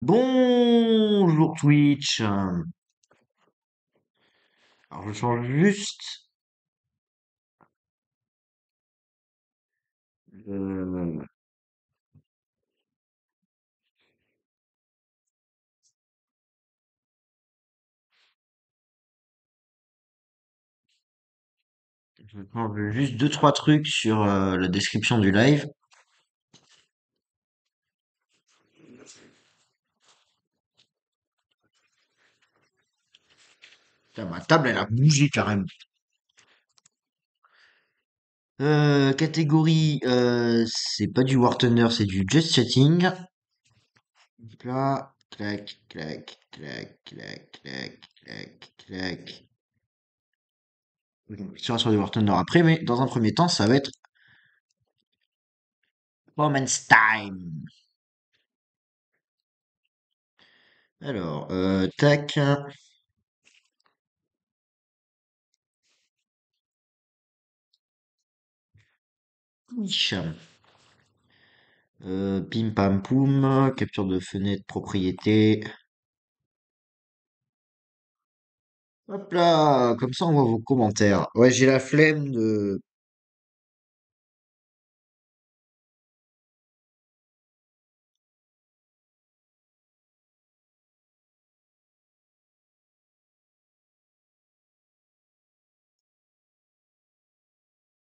Bonjour Twitch. Alors je change juste. euh, je change juste deux trois trucs sur la description du live. Putain, ma table elle a bougé carrément. Catégorie, c'est pas du War Thunder, c'est du Just Chatting. Hop là, clac, clac, clac, clac, clac, clac, clac. On sur du War Thunder après, mais dans un premier temps, ça va être Woman's Time. Alors, tac, Hicham. Pim pam poum, capture de fenêtre, propriété. Hop là, comme ça on voit vos commentaires. Ouais, j'ai la flemme de.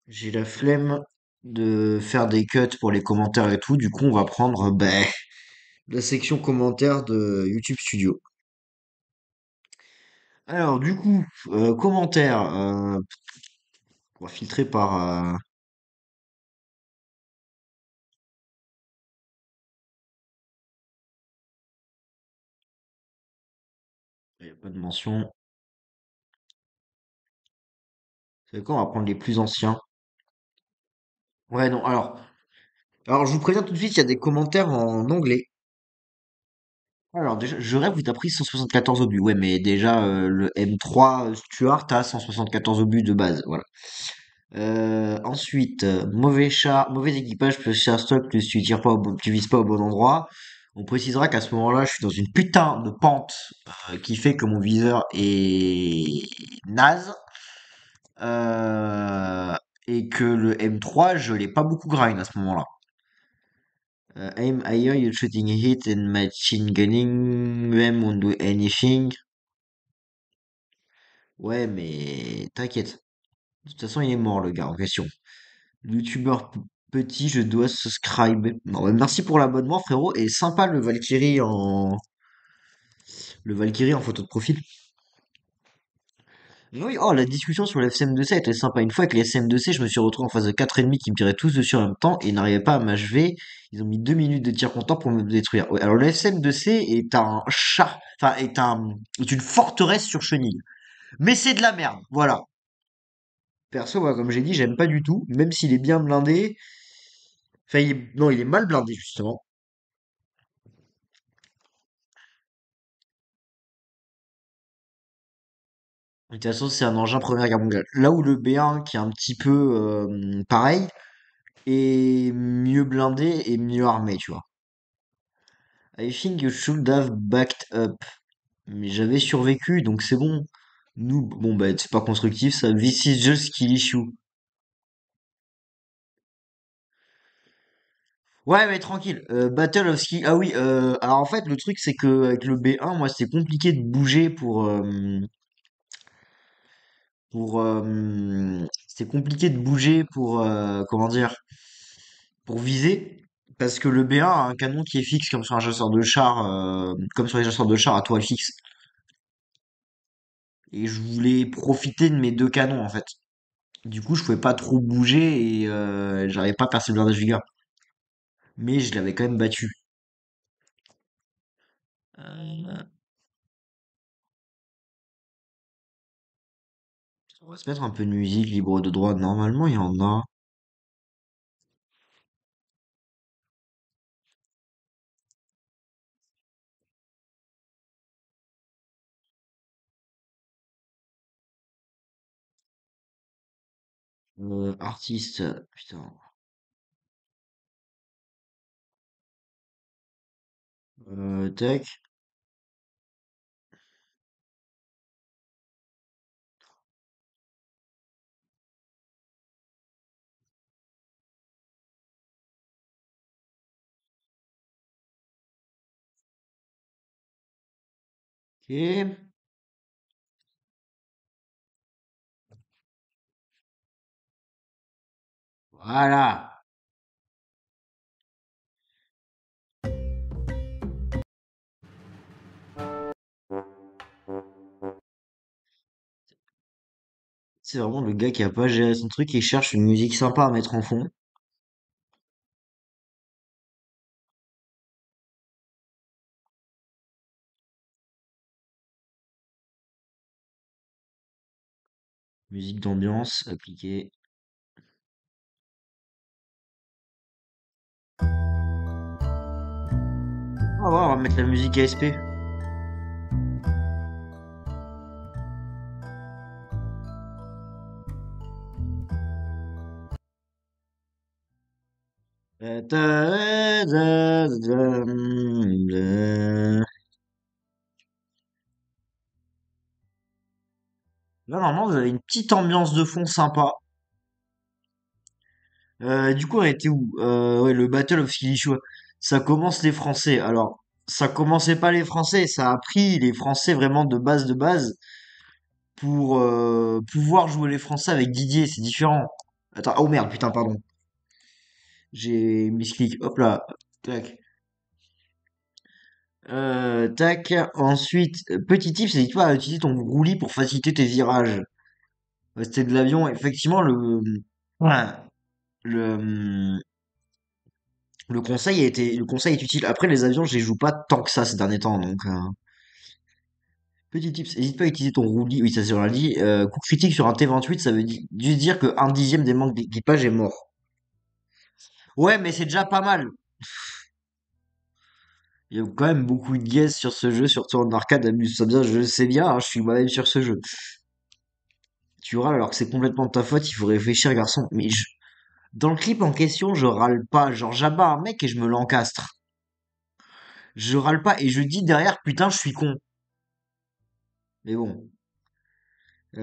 J'ai la flemme de faire des cuts pour les commentaires et tout. Du coup, on va prendre la section commentaires de YouTube Studio. Alors, du coup, commentaires, on va filtrer par. Il n'y a pas de mention. C'est quoi? On va prendre les plus anciens. Ouais, non, alors, je vous préviens tout de suite, il y a des commentaires en anglais. Alors déjà, je rêve où t'as pris 174 obus. Ouais, mais déjà, le M3 Stuart a 174 obus de base. Voilà. Ensuite, mauvais chat, mauvais équipage plus cher stock plus tu tires pas tu vises pas au bon endroit. On précisera qu'à ce moment-là, je suis dans une putain de pente qui fait que mon viseur est naze euh, et que le M3, je l'ai pas beaucoup grind à ce moment-là. Aim higher, you're shooting hit and machine gunning them won't do anything. Ouais, mais t'inquiète. De toute façon, il est mort, le gars en question. Youtubeur petit, je dois subscribe. Non, mais merci pour l'abonnement, frérot. Et sympa le Valkyrie en photo de profil. Oui, oh, la discussion sur lfcm m 2 c était sympa. Une fois avec les SM2C, je me suis retrouvé en face de 4 ennemis qui me tiraient tous dessus en même temps et ils n'arrivaient pas à m'achever. Ils ont mis 2 minutes de tir comptant pour me détruire. Ouais, alors le FCM2C est un chat, enfin, est une forteresse sur chenille. Mais c'est de la merde, voilà. Perso, moi, comme j'ai dit, j'aime pas du tout, même s'il est bien blindé. Enfin, non, il est mal blindé, justement. De toute façon, c'est un engin Première Guerre mondiale. Là où le B1, qui est un petit peu pareil, est mieux blindé et mieux armé, tu vois. I think you should have backed up. Mais j'avais survécu, donc c'est bon. Nous, bon, bah, c'est pas constructif, ça. This is just kill issue. Ouais, mais tranquille. Battle of Ski. Ah oui, alors en fait, le truc, c'est que avec le B1, moi, c'était compliqué de bouger c'était compliqué de bouger comment dire, pour viser. Parce que le B1 a un canon qui est fixe comme sur un chasseur de char, comme sur les chasseurs de char à toile fixe. Et je voulais profiter de mes deux canons, en fait. Du coup, je pouvais pas trop bouger et j'arrivais pas à percer le blindage du gars. Mais je l'avais quand même battu. Euh, on va se mettre un peu de musique libre de droit. Normalement, il y en a. Artiste, putain. Tac. Ok. Voilà. C'est vraiment le gars qui a pas géré son truc et cherche une musique sympa à mettre en fond. Musique d'ambiance appliquée. On va mettre la musique ASP. Là, normalement, vous avez une petite ambiance de fond sympa. Du coup, on était où? Ouais, le Battle of Killishu. Ça commence les Français. Alors, ça commençait pas les Français, ça a pris les Français vraiment de base, pour pouvoir jouer les Français avec Didier. C'est différent. Attends, oh merde, putain, pardon. J'ai misclick. Hop là. Tac. Tac. Ensuite, petit tip, c'est pas à utiliser ton roulis pour faciliter tes virages. C'était de l'avion. Effectivement, ouais, le, le conseil est utile. Après, les avions, je les joue pas tant que ça ces derniers temps, donc, petit tips, n'hésite pas à utiliser ton roulis. Oui, ça, c'est on l'a dit. Coup critique sur un T28, ça veut juste dire que un dixième des manques d'équipage est mort. Ouais, mais c'est déjà pas mal. Il y a quand même beaucoup de guesses sur ce jeu, surtout en arcade, amuse-toi bien, je le sais bien, hein, je suis moi-même sur ce jeu. Tu râles alors que c'est complètement de ta faute, il faut réfléchir, garçon. Dans le clip en question, je râle pas, genre j'abats un mec et je me l'encastre. Je râle pas et je dis derrière, putain, je suis con. Mais bon. Vu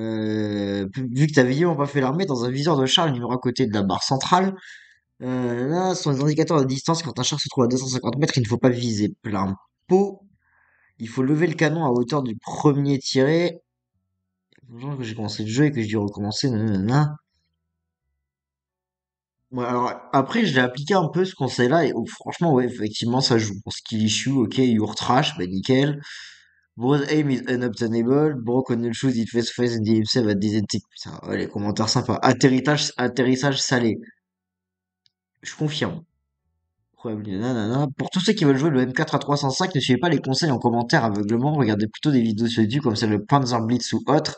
que t'as visiblement pas fait l'armée, dans un viseur de char, le numéro à côté de la barre centrale, là, ce sont les indicateurs de distance. Quand un char se trouve à 250 mètres, il ne faut pas viser plein pot. Il faut lever le canon à hauteur du premier tiré. Genre que j'ai commencé le jeu et que j'ai dû recommencer. Nanana. Ouais, alors après, je l'ai appliqué un peu ce conseil-là et oh, franchement, ouais, effectivement, ça joue. Pour Skill Issue, ok, Your Trash, bah nickel. Bro's aim is unobtainable. Bro couldn't shoot it face to face and himself at this antique. Putain, ouais, les commentaires sympas. Atterrissage salé. Je confirme. Probablement, nanana. Pour tous ceux qui veulent jouer le M4 à 305, ne suivez pas les conseils en commentaire aveuglement. Regardez plutôt des vidéos sur YouTube comme celle de Panzer Blitz ou autre.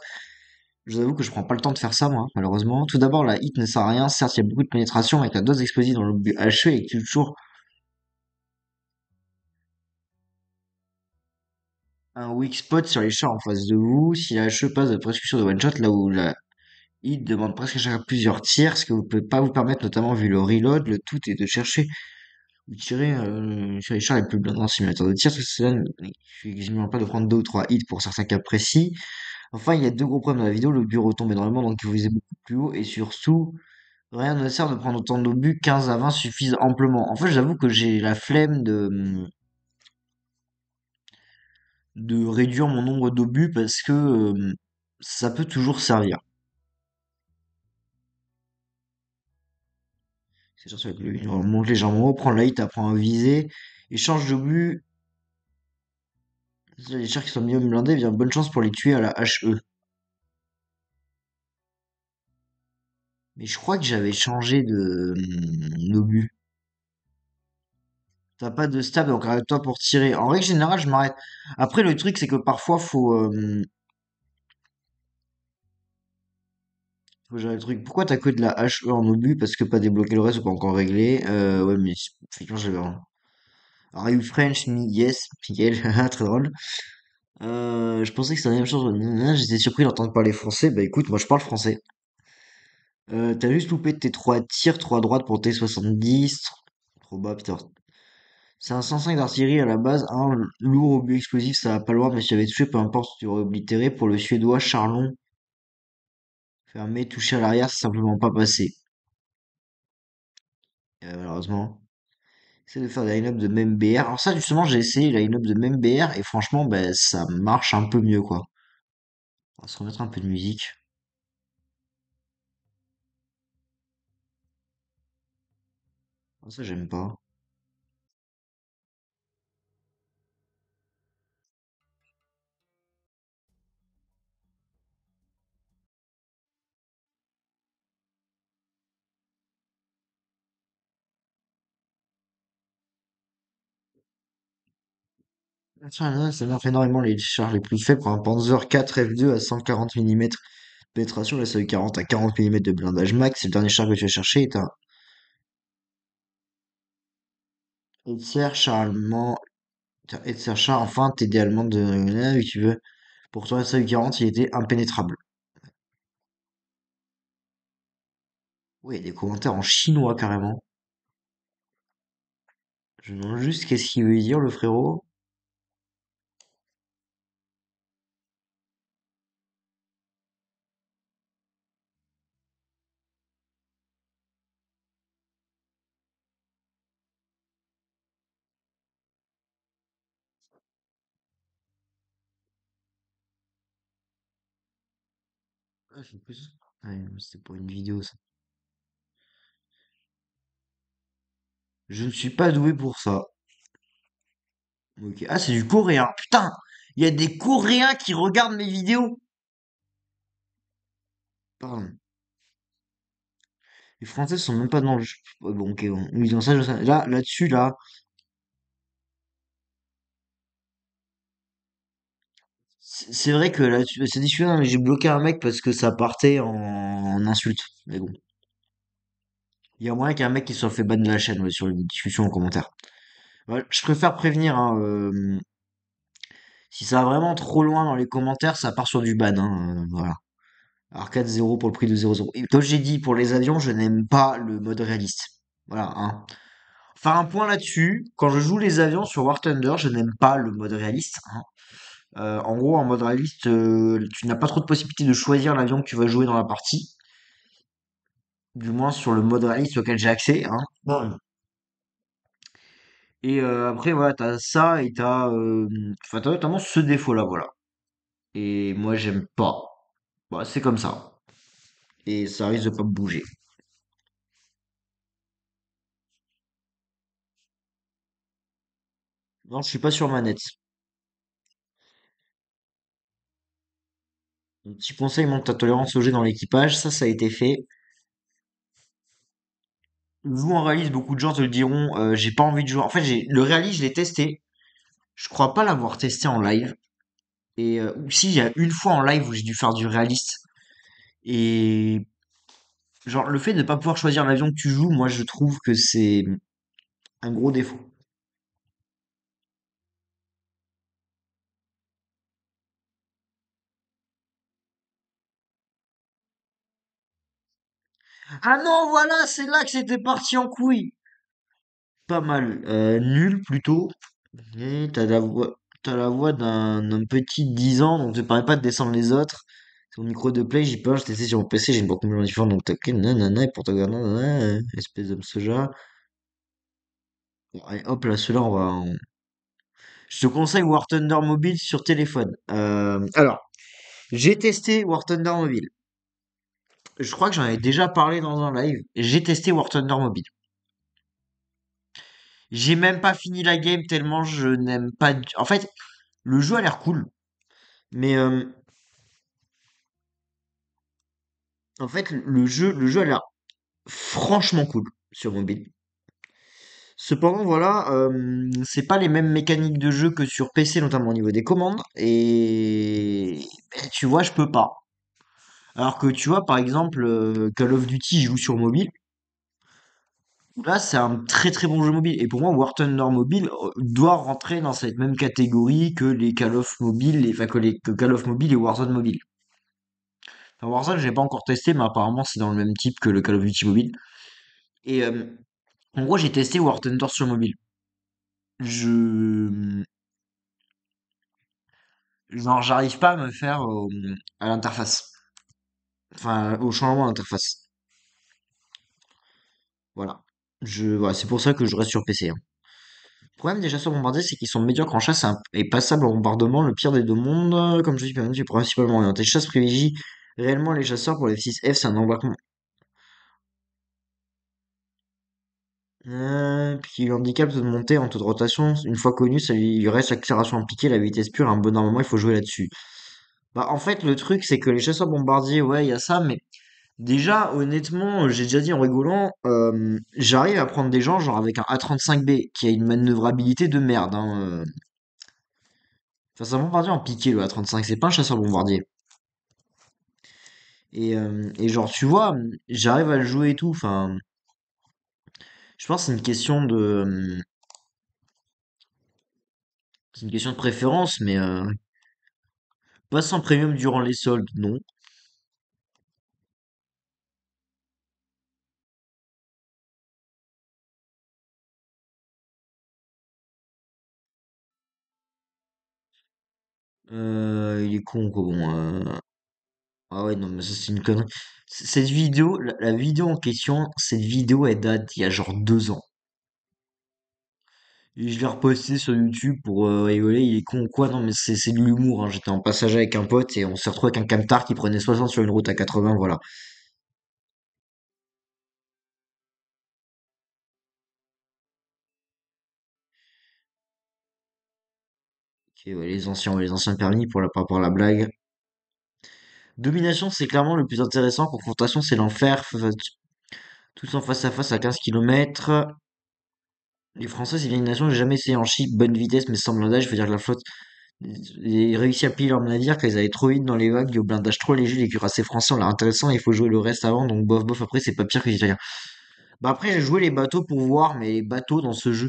Je vous avoue que je prends pas le temps de faire ça, moi, malheureusement. Tout d'abord, la hit ne sert à rien. Certes, il y a beaucoup de pénétration avec la dose explosive dans le but HE et toujours un weak spot sur les chars en face de vous. Si la HE passe de presque sûr de one shot, là où la hit demande presque à chaque plusieurs tirs, ce que vous pouvez pas vous permettre, notamment vu le reload. Le tout est de chercher ou tirer sur les chars les plus blindés dans le simulateur de tir. Tout cela ne suffit quasiment pas de prendre deux ou trois hits pour certains cas précis. Enfin, il y a deux gros problèmes dans la vidéo. Le but retombe énormément, donc il faut viser beaucoup plus haut. Et surtout, rien ne sert de prendre autant d'obus. 15 à 20 suffisent amplement. En fait, j'avoue que j'ai la flemme de réduire mon nombre d'obus parce que ça peut toujours servir. C'est sûr, avec on monte légèrement haut, prends la hit, apprends à viser, et change d'obus. Les chars qui sont mieux blindés, bien bonne chance pour les tuer à la HE. Mais je crois que j'avais changé d'obus. T'as pas de stab, donc arrête-toi pour tirer. En règle générale, je m'arrête. Après, le truc, c'est que parfois, faut gérer le truc. Pourquoi t'as que de la HE en obus? Parce que pas débloqué le reste ou pas encore réglé. Ouais, mais effectivement, j'avais un. Are you French? Me, yes. Miguel, très drôle. Je pensais que c'était la même chose. J'étais surpris d'entendre parler français. Bah écoute, moi je parle français. T'as juste loupé tes trois tirs, trois droites pour T70. Trop bas, putain. C'est un 105 d'artillerie à la base, un lourd obus explosif, ça va pas loin, mais si j'avais touché, peu importe, tu aurais oblitéré. Pour le Suédois, Charlon, fermé, touché à l'arrière, c'est simplement pas passé. Malheureusement. Essaie de faire des line-up de même BR. Alors ça, justement, j'ai essayé les line-up de même BR, et franchement, ben, ça marche un peu mieux, quoi. On va se remettre un peu de musique. Ah, ça, j'aime pas. Tiens, ça nerf énormément les charges les plus faibles pour un Panzer 4 F2 à 140 mm. Pénétration, la seuil 40 à 40 mm de blindage max. C'est le dernier char que tu vas chercher. Et t'as Hetzer, char allemand. T'as Hetzer, char, enfin, TD allemand de. Si tu veux. Pourtant, la seuil 40, il était impénétrable. Oui, il y a des commentaires en chinois carrément. Je me demande juste qu'est-ce qu'il veut dire, le frérot. Ah, je sais plus. Ouais, c'était pour une vidéo, ça. Je ne suis pas doué pour ça. Ok. Ah, c'est du coréen. Putain, il y a des Coréens qui regardent mes vidéos. Pardon. Les Français sont même pas dans le jeu. Ouais, bon, ok, bon. Oui, dans ça, je sais. Là, là-dessus, là, c'est vrai que là-dessus, c'est discussion, mais j'ai bloqué un mec parce que ça partait en insulte. Mais bon. Il y a moyen qu'il y ait un mec qui soit fait ban de la chaîne, ouais, sur une discussion en commentaire. Ouais, je préfère prévenir, hein, si ça va vraiment trop loin dans les commentaires, ça part sur du ban, hein, voilà. Alors 4-0 pour le prix de 0-0. Et comme j'ai dit, pour les avions, je n'aime pas le mode réaliste. Voilà, hein. Enfin, un point là-dessus, quand je joue les avions sur War Thunder, je n'aime pas le mode réaliste, hein. En gros, en mode réaliste, tu n'as pas trop de possibilités de choisir l'avion que tu vas jouer dans la partie. Du moins sur le mode réaliste auquel j'ai accès, hein. Bon. Et après, voilà, t'as ça et enfin, t'as notamment ce défaut-là, voilà. Et moi, j'aime pas. Bah, c'est comme ça. Et ça risque de pas me bouger. Non, je suis pas sur manette. Un petit conseil, monte ta tolérance au jet dans l'équipage, ça a été fait. Joue en réaliste, beaucoup de gens te le diront, j'ai pas envie de jouer. En fait, le réaliste, je l'ai testé. Je crois pas l'avoir testé en live. Et ou si, il y a une fois en live où j'ai dû faire du réaliste. Et genre, le fait de ne pas pouvoir choisir l'avion que tu joues, moi, je trouve que c'est un gros défaut. Ah non, voilà, c'est là que c'était parti en couille. Pas mal. Nul plutôt. Et t'as la voix d'un petit de 10 ans, donc te permet pas de descendre les autres. Sur micro de play, j'y peux, j'ai testé sur mon PC, j'ai une beaucoup plus différente, donc t'as que nanana, et pour te regarder, nanana, espèce d'homme soja. Bon, allez, hop là, celui-là, je te conseille War Thunder Mobile sur téléphone. Alors, j'ai testé War Thunder Mobile. Je crois que j'en avais déjà parlé dans un live. J'ai testé War Thunder Mobile. J'ai même pas fini la game tellement je n'aime pas. En fait, le jeu a l'air cool, mais en fait, le jeu a l'air franchement cool sur mobile. Cependant, voilà, c'est pas les mêmes mécaniques de jeu que sur PC, notamment au niveau des commandes. Et ben, tu vois, je peux pas. Alors que tu vois, par exemple, Call of Duty, je joue sur mobile. Là, c'est un très très bon jeu mobile. Et pour moi, War Thunder Mobile doit rentrer dans cette même catégorie que les Call of Mobile, enfin que Call of Mobile et Warzone Mobile. Enfin, Warzone, j'ai pas encore testé, mais apparemment c'est dans le même type que le Call of Duty Mobile. Et en gros, j'ai testé War Thunder sur mobile. je, genre, j'arrive pas à me faire à l'interface. Enfin, au changement d'interface. Voilà. Voilà, c'est pour ça que je reste sur PC, hein. Le problème des chasseurs bombardiers, c'est qu'ils sont médiocres en chasse et passables en bombardement, le pire des deux mondes. Comme je dis, PMG est principalement orienté chasse privilégie réellement les chasseurs pour les F6F, c'est un embarquement. Puis le handicap de monter en taux de rotation, une fois connu, ça lui reste l'accélération appliquée, la vitesse pure, un bon armement, il faut jouer là-dessus. Bah, en fait, le truc, c'est que les chasseurs bombardiers, ouais, il y a ça, mais déjà, honnêtement, j'ai déjà dit en rigolant, j'arrive à prendre des gens, genre avec un A35B, qui a une manœuvrabilité de merde, hein. Enfin, c'est un bombardier en piqué, le A35, c'est pas un chasseur bombardier. Et genre, tu vois, j'arrive à le jouer et tout, enfin, je pense que c'est une question de préférence, mais pas sans premium durant les soldes, non. Il est con, quoi, bon, ah ouais, non, mais ça, c'est une connerie. Cette vidéo, la vidéo en question, cette vidéo, elle date il y a genre 2 ans. Et je l'ai reposté sur YouTube pour rigoler, il est con ou quoi? Non, mais c'est de l'humour, hein. J'étais en passage avec un pote et on s'est retrouvé avec un camtar qui prenait 60 sur une route à 80, voilà. Ok, ouais, les anciens permis pour par rapport à la blague. Domination, c'est clairement le plus intéressant. Confrontation, c'est l'enfer. Tous en face à face à 15 kilomètres. Les Français, c'est bien une nation, j'ai jamais essayé en chip, bonne vitesse, mais sans blindage. Je veux dire que la flotte a réussi à plier leur navire, qu'ils allaient trop vite dans les vagues, au blindage trop léger, les cuirassés français ont l'air intéressant, il faut jouer le reste avant, donc bof bof, après, c'est pas pire que les Italiens. Bah après, j'ai joué les bateaux pour voir, mais les bateaux dans ce jeu.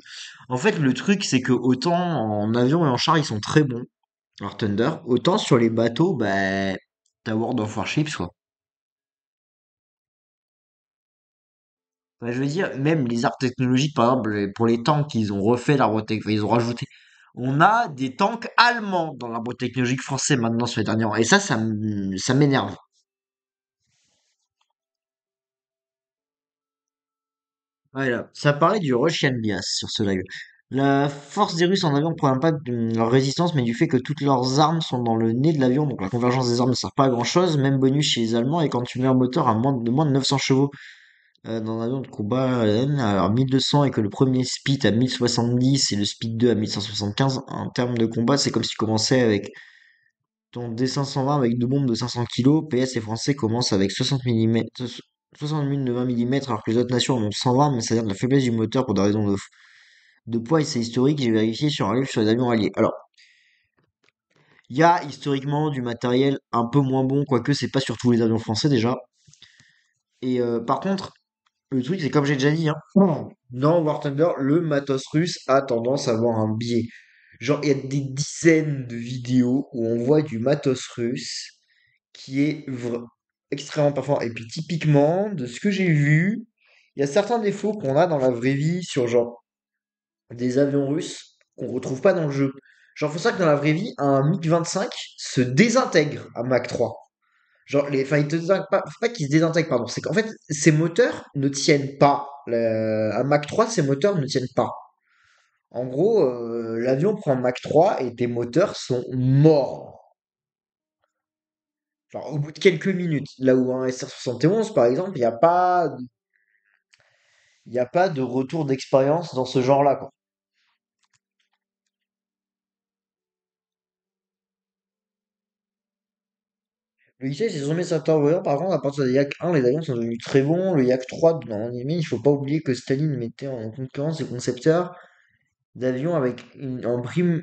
En fait, le truc, c'est que autant en avion et en char, ils sont très bons, alors Thunder, autant sur les bateaux, bah, t'as World of Warships, quoi. Bah, je veux dire, même les arts technologiques, par exemple, pour les tanks, ils ont refait l'arbre technologique, ils ont rajouté. On a des tanks allemands dans l'arbre technologique français maintenant sur les derniers ans. Et ça m'énerve. Voilà. Ça parlait du Russian Bias sur ce live. La force des Russes en avion ne provient pas de leur résistance, mais du fait que toutes leurs armes sont dans le nez de l'avion, donc la convergence des armes ne sert pas à grand chose. Même bonus chez les Allemands, et quand tu mets un moteur à moins de 900 chevaux dans un avion de combat alors 1200 et que le premier speed à 1070 et le speed 2 à 1175 en termes de combat, c'est comme si tu commençais avec ton D520 avec deux bombes de 500 kg. PS, les Français commencent avec 60 mm, 60 mm de 20 mm alors que les autres nations en ont 120, mais ça vient de la faiblesse du moteur pour des raisons de poids et c'est historique. J'ai vérifié sur un livre sur les avions alliés. Alors, il y a historiquement du matériel un peu moins bon, quoique c'est pas sur tous les avions français déjà. Et par contre, le truc, c'est comme j'ai déjà dit, hein, dans War Thunder, le matos russe a tendance à avoir un biais. Genre, il y a des dizaines de vidéos où on voit du matos russe qui est extrêmement performant. Et puis, typiquement, de ce que j'ai vu, il y a certains défauts qu'on a dans la vraie vie sur, genre, des avions russes qu'on retrouve pas dans le jeu. Genre, faut ça que dans la vraie vie, un MiG-25 se désintègre à Mach 3. Genre, enfin, il te désintègre pas, faut pas qu'il se désintègre, pardon. C'est qu'en fait, ses moteurs ne tiennent pas. À Mach 3, ses moteurs ne tiennent pas. En gros, l'avion prend Mach 3 et tes moteurs sont morts. Genre, au bout de quelques minutes. Là où un SR-71, par exemple, il y a pas de retour d'expérience dans ce genre-là, quoi. Le IC, c'est jamais certains voyants. Par contre, à partir de Yak 1, les avions sont devenus très bons. Le Yak 3, dans l'anime, il faut pas oublier que Staline mettait en concurrence ses concepteurs d'avions avec en prime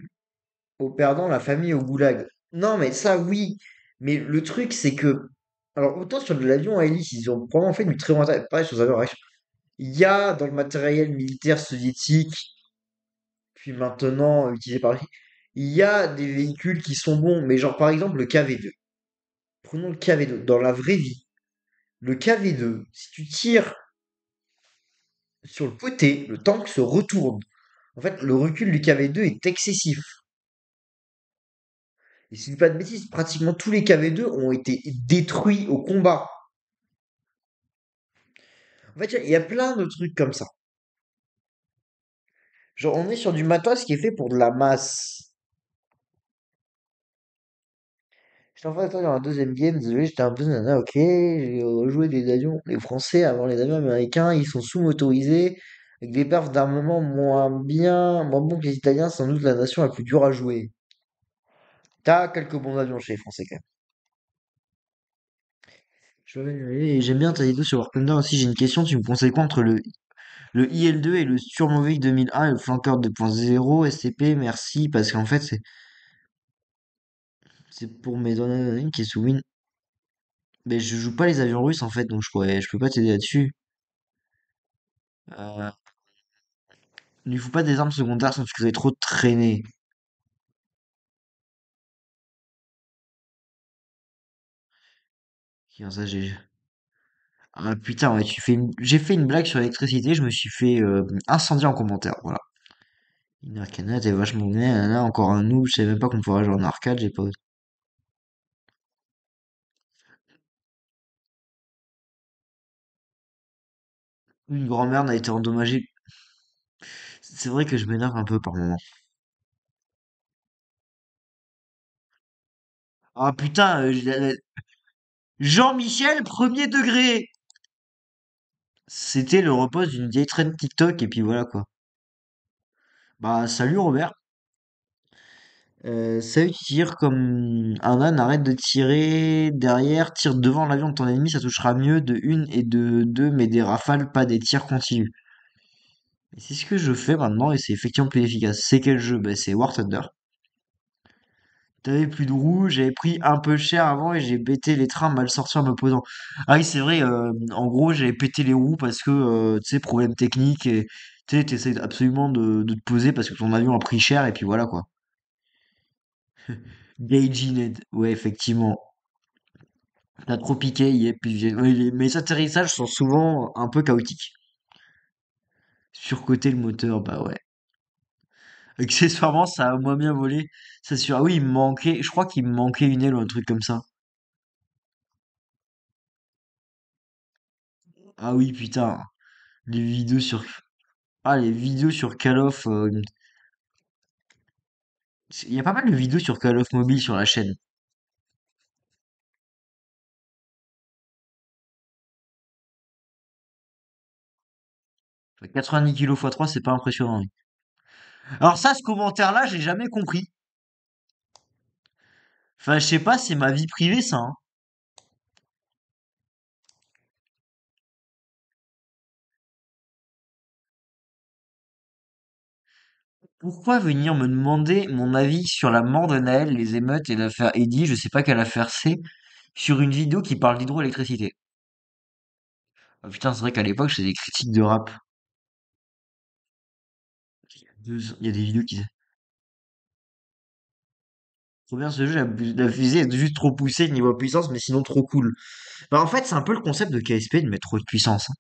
au perdant la famille au goulag. Non, mais ça, oui. Mais le truc, c'est que. Alors, autant sur de l'avion à hélice, ils ont vraiment fait du très bon matériel. Pareil sur les avions à réaction. Il y a dans le matériel militaire soviétique, puis maintenant utilisé par lui, il y a des véhicules qui sont bons. Mais genre, par exemple, le KV-2. Prenons le KV-2. Dans la vraie vie, le KV-2, si tu tires sur le côté, le tank se retourne. En fait, le recul du KV2 est excessif. Et si je dis pas de bêtises, pratiquement tous les KV2 ont été détruits au combat. En fait, il y a plein de trucs comme ça. Genre, on est sur du matos qui est fait pour de la masse. J'étais en train d'attendre un deuxième game, désolé, j'étais un peu nana, ok, j'ai rejoué des avions, les Français avant les avions américains, ils sont sous-motorisés, avec des perfs d'armement moins bons que les Italiens, c'est sans doute la nation la plus dure à jouer. T'as quelques bons avions chez les Français quand même. Je vais y aller, et j'aime bien ta vidéo sur War Thunder aussi, j'ai une question, tu me conseilles quoi entre le IL-2 et le Sturmovik 2001 et le Flanker 2.0 SCP, merci, parce qu'en fait, c'est pour mes données qui est sous Win. Mais je joue pas les avions russes en fait, donc je peux pas t'aider là-dessus. Euh, ne lui faut pas des armes secondaires sans tu crées trop de traînées. Tiens, ça, ah putain, ouais, j'ai fait une blague sur l'électricité, je me suis fait incendier en commentaire, voilà. Une arcana, t'es vachement bien, là, encore un noob, je savais même pas qu'on pourrait jouer en arcade, j'ai pas... Une grand-mère n'a été endommagée. C'est vrai que je m'énerve un peu par moment. Ah putain, Jean-Michel, premier degré! C'était le repose d'une vieille traîne TikTok, et puis voilà quoi. Bah, salut Robert. Salut, tu tires comme un âne, arrête de tirer derrière, tire devant l'avion de ton ennemi, ça touchera mieux de une et de deux, mais des rafales, pas des tirs continus. Et c'est ce que je fais maintenant et c'est effectivement plus efficace. C'est quel jeu? Bah, c'est War Thunder. T'avais plus de roues, j'avais pris un peu cher avant et j'ai pété les trains mal sortis en me posant. Ah oui, c'est vrai, en gros, j'avais pété les roues parce que, tu sais, problème technique et tu sais, t'essayes absolument de te poser parce que ton avion a pris cher et puis voilà quoi. Gaijin, ouais, effectivement. T'as trop piqué, et puis ouais, mes atterrissages sont souvent un peu chaotiques. Surcoter le moteur, bah ouais. Accessoirement, ça a moins bien volé. C'est sûr. Ah oui, il me manquait, je crois qu'il me manquait une aile ou un truc comme ça. Ah oui, putain. Les vidéos sur, les vidéos sur Call of, il y a pas mal de vidéos sur Call of Mobile sur la chaîne. Enfin, 90 kilos x 3, c'est pas impressionnant. Oui. Alors ça, ce commentaire-là, j'ai jamais compris. Enfin, je sais pas, c'est ma vie privée, ça, hein. Pourquoi venir me demander mon avis sur la mort de Naël, les émeutes et l'affaire Eddy, je sais pas quelle affaire c'est, sur une vidéo qui parle d'hydroélectricité? Ah putain, c'est vrai qu'à l'époque, je faisais des critiques de rap. Il y a des vidéos qui... Trop bien ce jeu, la fusée est juste trop poussée niveau puissance, mais sinon trop cool. Bah en fait, c'est un peu le concept de KSP de mettre trop de puissance, hein.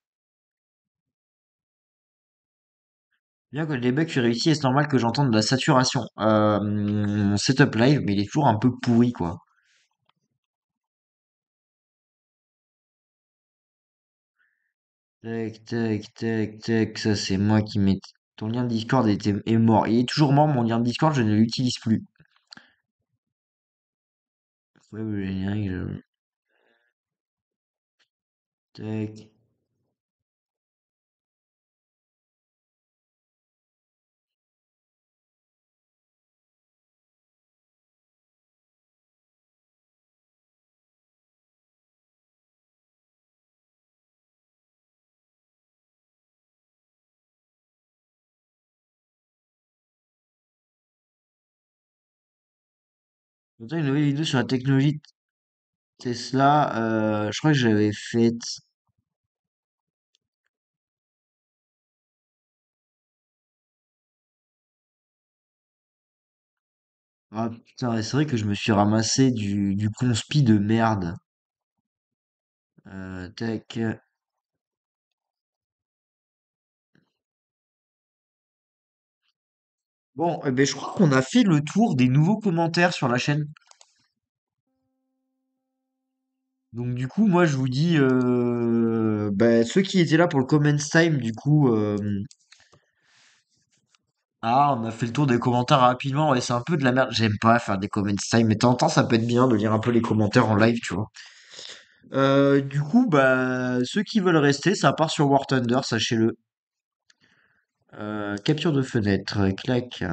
Bien que les bugs que réussi, c'est normal que j'entende de la saturation. Mon setup live, mais il est toujours un peu pourri, quoi. Tac, tac, tac, tac, ça c'est moi qui mets... Ton lien Discord est mort. Il est toujours mort, mon lien Discord, je ne l'utilise plus. Ouais, le générique, tac. Pourtant, une nouvelle vidéo sur la technologie Tesla, je crois que j'avais faite... Ah putain, ouais, c'est vrai que je me suis ramassé du conspi de merde. Tac. Bon, eh ben, je crois qu'on a fait le tour des nouveaux commentaires sur la chaîne. Donc du coup, moi je vous dis, bah, ceux qui étaient là pour le Comments Time, du coup, on a fait le tour des commentaires rapidement, et c'est un peu de la merde. J'aime pas faire des Comments Time, mais de temps en temps, ça peut être bien de lire un peu les commentaires en live, tu vois. Du coup, bah, ceux qui veulent rester, ça part sur War Thunder, sachez-le. Capture de fenêtre, clac.